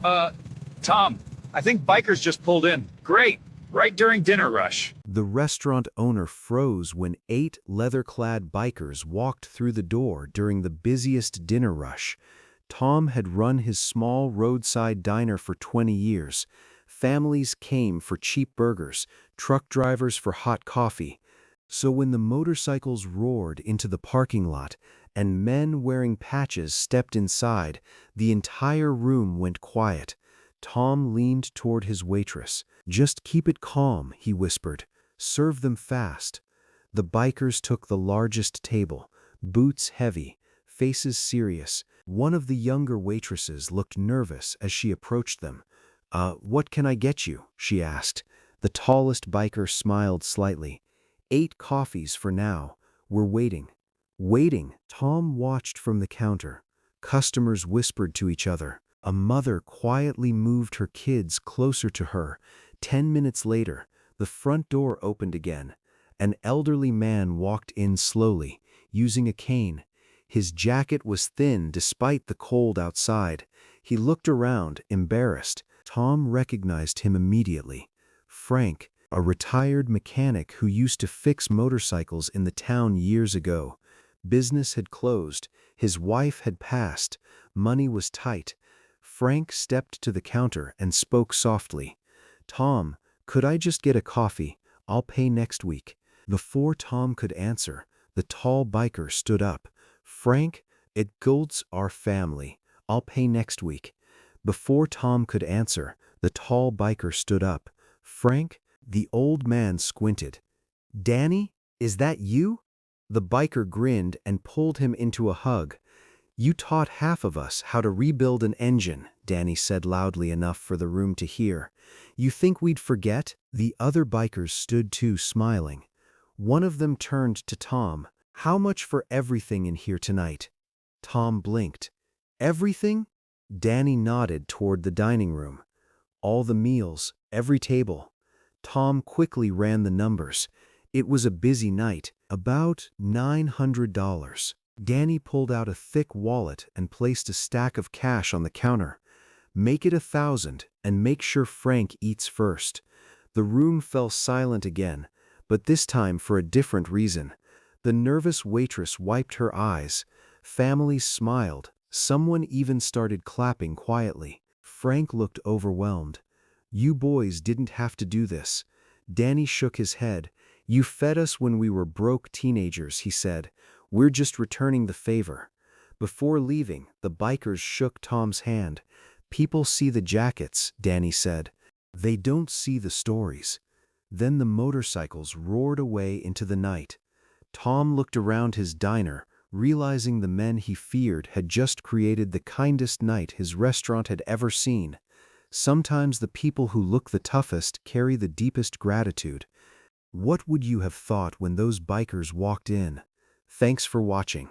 Uh, Tom, I think bikers just pulled in. Great. Right during dinner rush. The restaurant owner froze when 8 leather-clad bikers walked through the door during the busiest dinner rush. Tom had run his small roadside diner for 20 years. Families came for cheap burgers, truck drivers for hot coffee. So when the motorcycles roared into the parking lot and men wearing patches stepped inside, the entire room went quiet. Tom leaned toward his waitress. "Just keep it calm," he whispered. "Serve them fast." The bikers took the largest table, boots heavy, faces serious. One of the younger waitresses looked nervous as she approached them. What can I get you?" she asked. The tallest biker smiled slightly. "8 coffees for now. We're waiting." Waiting, Tom watched from the counter. Customers whispered to each other. A mother quietly moved her kids closer to her. 10 minutes later, the front door opened again. An elderly man walked in slowly, using a cane. His jacket was thin despite the cold outside. He looked around, embarrassed. Tom recognized him immediately. Frank, a retired mechanic who used to fix motorcycles in the town years ago. Business had closed. His wife had passed. Money was tight. Frank stepped to the counter and spoke softly. "Tom, could I just get a coffee? I'll pay next week." Before Tom could answer, the tall biker stood up. "Frank, it goes our family. I'll pay next week." Before Tom could answer, the tall biker stood up. "Frank," the old man squinted. "Danny, is that you?" The biker grinned and pulled him into a hug. "You taught half of us how to rebuild an engine," Danny said loudly enough for the room to hear. "You think we'd forget?" The other bikers stood too, smiling. One of them turned to Tom. "How much for everything in here tonight?" Tom blinked. "Everything?" Danny nodded toward the dining room. "All the meals, every table." Tom quickly ran the numbers. It was a busy night. About $900. Danny pulled out a thick wallet and placed a stack of cash on the counter. "Make it 1,000 and make sure Frank eats first." The room fell silent again, but this time for a different reason. The nervous waitress wiped her eyes. Families smiled. Someone even started clapping quietly. Frank looked overwhelmed. "You boys didn't have to do this." Danny shook his head. "You fed us when we were broke teenagers," he said. "We're just returning the favor." Before leaving, the bikers shook Tom's hand. "People see the jackets," Danny said. "They don't see the stories." Then the motorcycles roared away into the night. Tom looked around his diner, realizing the men he feared had just created the kindest night his restaurant had ever seen. Sometimes the people who look the toughest carry the deepest gratitude. What would you have thought when those bikers walked in? Thanks for watching.